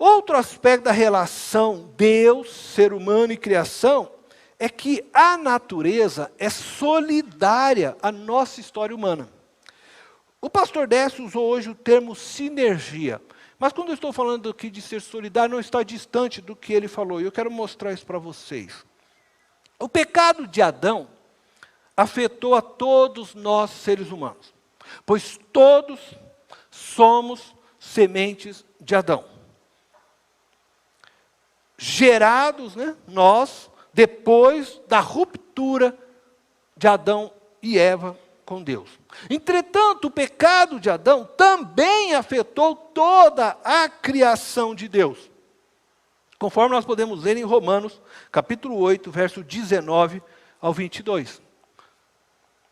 Outro aspecto da relação Deus, ser humano e criação é que a natureza é solidária à nossa história humana. O pastor Décio usou hoje o termo sinergia, mas quando eu estou falando aqui de ser solidário, não está distante do que ele falou, e eu quero mostrar isso para vocês. O pecado de Adão afetou a todos nós seres humanos, pois todos somos sementes de Adão. Gerados, nós, depois da ruptura de Adão e Eva com Deus. Entretanto, o pecado de Adão também afetou toda a criação de Deus. Conforme nós podemos ler em Romanos, capítulo 8, verso 19 ao 22.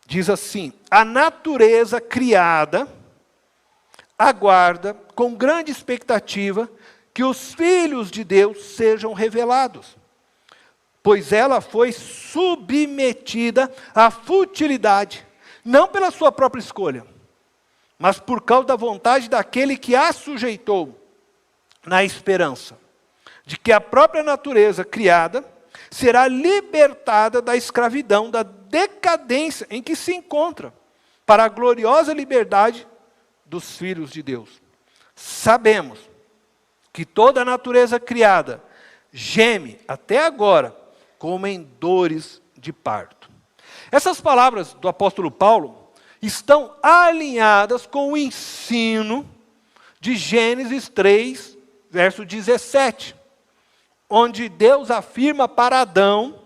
Diz assim: a natureza criada aguarda com grande expectativa que os filhos de Deus sejam revelados, pois ela foi submetida à futilidade, não pela sua própria escolha, mas por causa da vontade daquele que a sujeitou, na esperança de que a própria natureza criada será libertada da escravidão, da decadência em que se encontra, para a gloriosa liberdade dos filhos de Deus. Sabemos que toda a natureza criada geme até agora, como em dores de parto. Essas palavras do apóstolo Paulo estão alinhadas com o ensino de Gênesis 3, verso 17, onde Deus afirma para Adão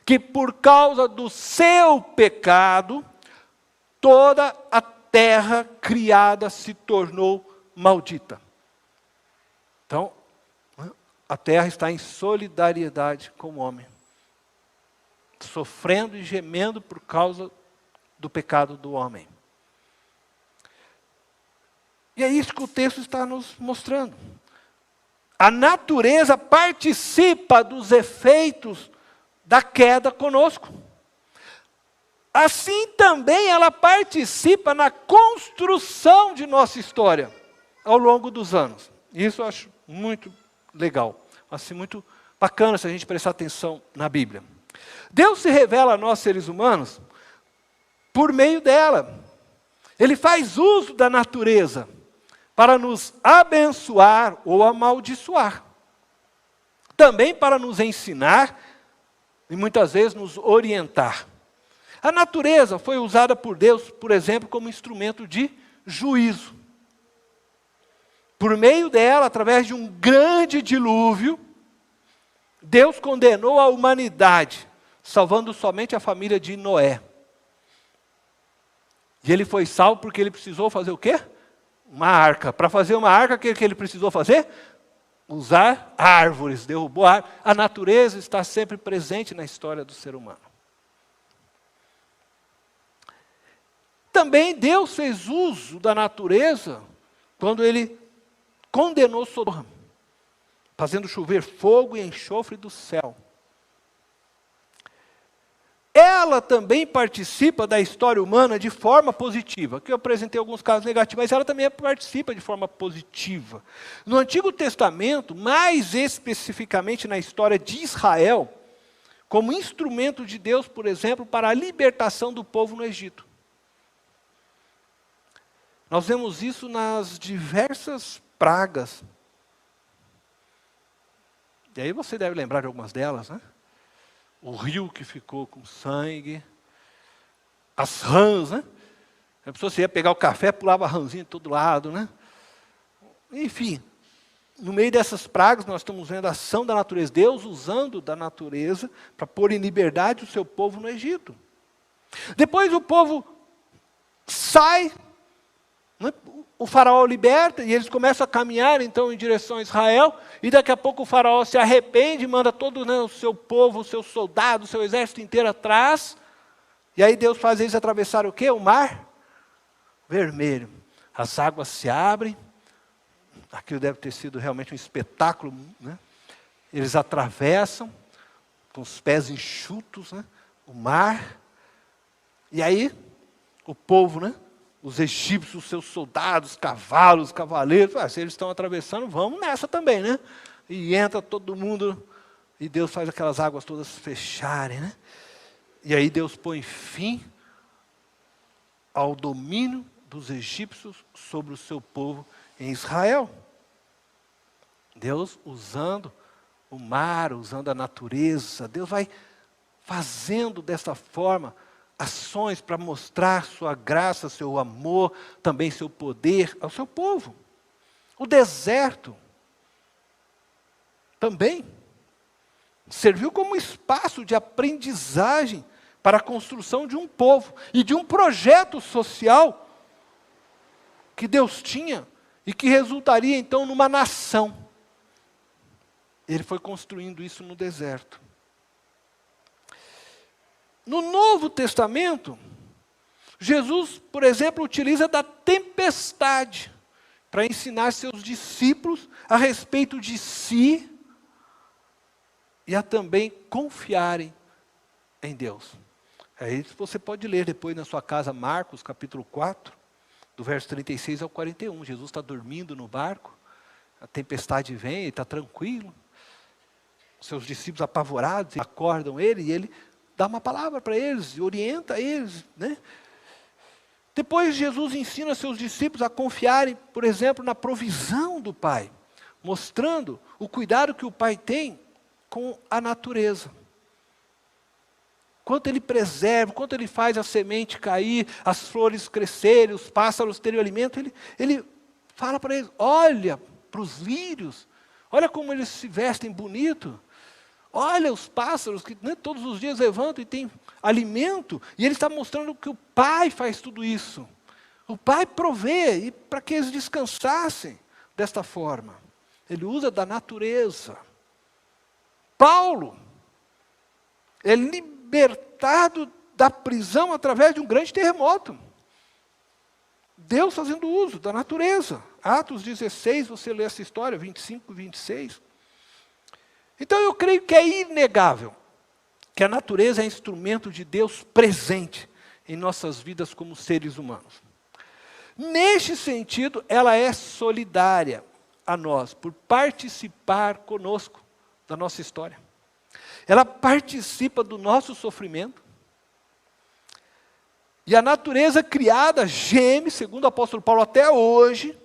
que por causa do seu pecado, toda a terra criada se tornou maldita. Então, a terra está em solidariedade com o homem, sofrendo e gemendo por causa do pecado do homem. E é isso que o texto está nos mostrando. A natureza participa dos efeitos da queda conosco. Assim também ela participa na construção de nossa história ao longo dos anos. Isso eu acho muito legal, assim, muito bacana se a gente prestar atenção na Bíblia. Deus se revela a nós seres humanos por meio dela. Ele faz uso da natureza para nos abençoar ou amaldiçoar. Também para nos ensinar e muitas vezes nos orientar. A natureza foi usada por Deus, por exemplo, como instrumento de juízo. Por meio dela, através de um grande dilúvio, Deus condenou a humanidade, salvando somente a família de Noé. E ele foi salvo porque ele precisou fazer o quê? Uma arca. Para fazer uma arca, o que ele precisou fazer? Usar árvores, derrubou a árvore. A natureza está sempre presente na história do ser humano. Também Deus fez uso da natureza quando ele condenou Sodoma, fazendo chover fogo e enxofre do céu. Ela também participa da história humana de forma positiva, que eu apresentei alguns casos negativos, mas ela também participa de forma positiva. No Antigo Testamento, mais especificamente na história de Israel, como instrumento de Deus, por exemplo, para a libertação do povo no Egito. Nós vemos isso nas diversas pragas. E aí você deve lembrar de algumas delas, né? O rio que ficou com sangue, as rãs, né? A pessoa se ia pegar o café, pulava a rãzinha de todo lado, né? Enfim, no meio dessas pragas nós estamos vendo a ação da natureza, Deus usando da natureza para pôr em liberdade o seu povo no Egito. Depois o povo sai, né? O faraó liberta e eles começam a caminhar então em direção a Israel, e daqui a pouco o faraó se arrepende, manda todo, o seu povo, o seu soldado, o seu exército inteiro atrás, e aí Deus faz eles atravessar o quê? O mar vermelho. As águas se abrem, aquilo deve ter sido realmente um espetáculo, né? Eles atravessam com os pés enxutos, né? O mar, e aí o povo, né? os egípcios, seus soldados, cavalos, cavaleiros, se eles estão atravessando, vamos nessa também, né? E entra todo mundo, e Deus faz aquelas águas todas fecharem, né? E aí Deus põe fim ao domínio dos egípcios sobre o seu povo em Israel. Deus usando o mar, usando a natureza, Deus vai fazendo dessa forma ações para mostrar sua graça, seu amor, também seu poder ao seu povo. O deserto também serviu como espaço de aprendizagem para a construção de um povo e de um projeto social que Deus tinha e que resultaria então numa nação. Ele foi construindo isso no deserto. No Novo Testamento, Jesus, por exemplo, utiliza da tempestade para ensinar seus discípulos a respeito de si e a também confiarem em Deus. Aí você pode ler depois na sua casa Marcos capítulo 4, do verso 36 ao 41. Jesus está dormindo no barco, a tempestade vem, ele está tranquilo. Seus discípulos apavorados acordam ele e ele dá uma palavra para eles, orienta eles, né? Depois Jesus ensina seus discípulos a confiarem, por exemplo, na provisão do Pai, mostrando o cuidado que o Pai tem com a natureza. Quanto Ele preserva, quanto Ele faz a semente cair, as flores crescerem, os pássaros terem alimento, Ele fala para eles, olha para os lírios, olha como eles se vestem bonito. Olha os pássaros que todos os dias levantam e têm alimento. E ele está mostrando que o Pai faz tudo isso. O Pai provê, e para que eles descansassem desta forma. Ele usa da natureza. Paulo é libertado da prisão através de um grande terremoto. Deus fazendo uso da natureza. Atos 16, você lê essa história, 25 e 26. Então eu creio que é inegável que a natureza é instrumento de Deus presente em nossas vidas como seres humanos. Neste sentido, ela é solidária a nós, por participar conosco da nossa história. Ela participa do nosso sofrimento. E a natureza criada geme, segundo o apóstolo Paulo, até hoje,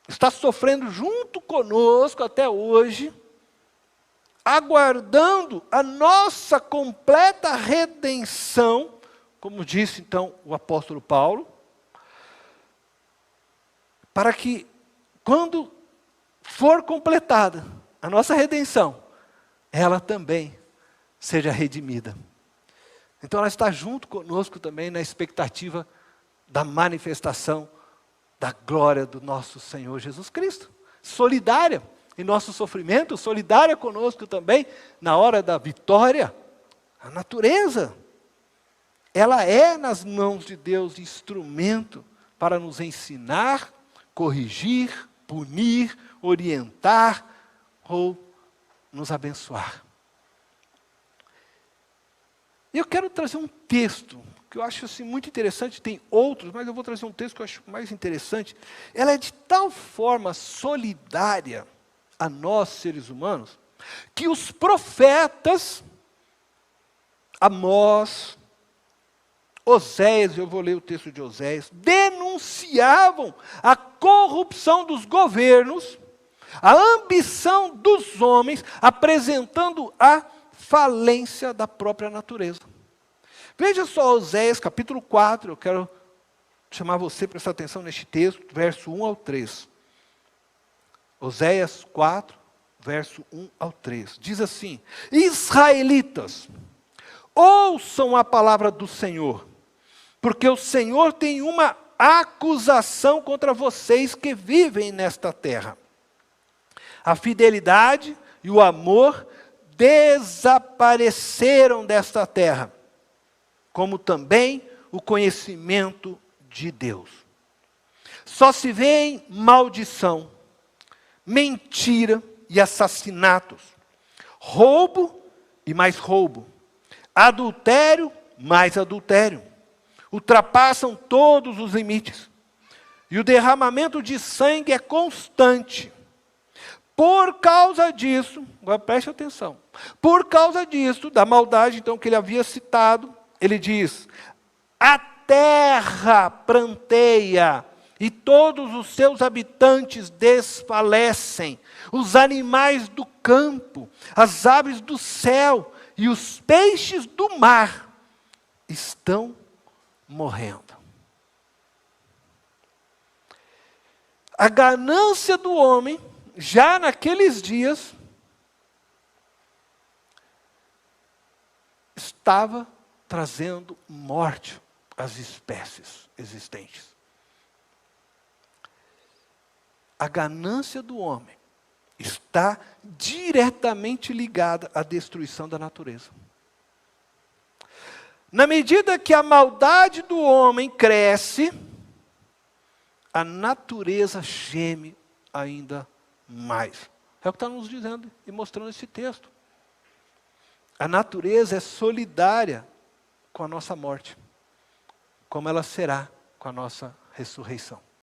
está sofrendo junto conosco até hoje, aguardando a nossa completa redenção, como disse então o apóstolo Paulo, para que quando for completada a nossa redenção, ela também seja redimida. Então ela está junto conosco também na expectativa da manifestação da glória do nosso Senhor Jesus Cristo, solidária em nosso sofrimento, solidária conosco também na hora da vitória. A natureza, ela é nas mãos de Deus instrumento para nos ensinar, corrigir, punir, orientar ou nos abençoar. E eu quero trazer um texto que eu acho assim, muito interessante, tem outros, mas eu vou trazer um texto que eu acho mais interessante. Ela é de tal forma solidária a nós, seres humanos, que os profetas, Amós, Oséias, eu vou ler o texto de Oséias, denunciavam a corrupção dos governos, a ambição dos homens, apresentando a falência da própria natureza. Veja só Oséias capítulo 4, eu quero chamar você para prestar atenção neste texto, verso 1 ao 3. Oséias 4, verso 1 ao 3. Diz assim: Israelitas, ouçam a palavra do Senhor, porque o Senhor tem uma acusação contra vocês que vivem nesta terra. A fidelidade e o amor desapareceram desta terra, como também o conhecimento de Deus. Só se vê maldição, mentira e assassinatos, roubo e mais roubo, adultério mais adultério. ultrapassam todos os limites. E o derramamento de sangue é constante. Por causa disso, agora preste atenção, por causa disso, da maldade então que ele havia citado, ele diz: a terra pranteia e todos os seus habitantes desfalecem, os animais do campo, as aves do céu e os peixes do mar estão morrendo. A ganância do homem, já naqueles dias, estava trazendo morte às espécies existentes. A ganância do homem está diretamente ligada à destruição da natureza. Na medida que a maldade do homem cresce, a natureza geme ainda mais. É o que está nos dizendo e mostrando esse texto. A natureza é solidária com a nossa morte, como ela será com a nossa ressurreição.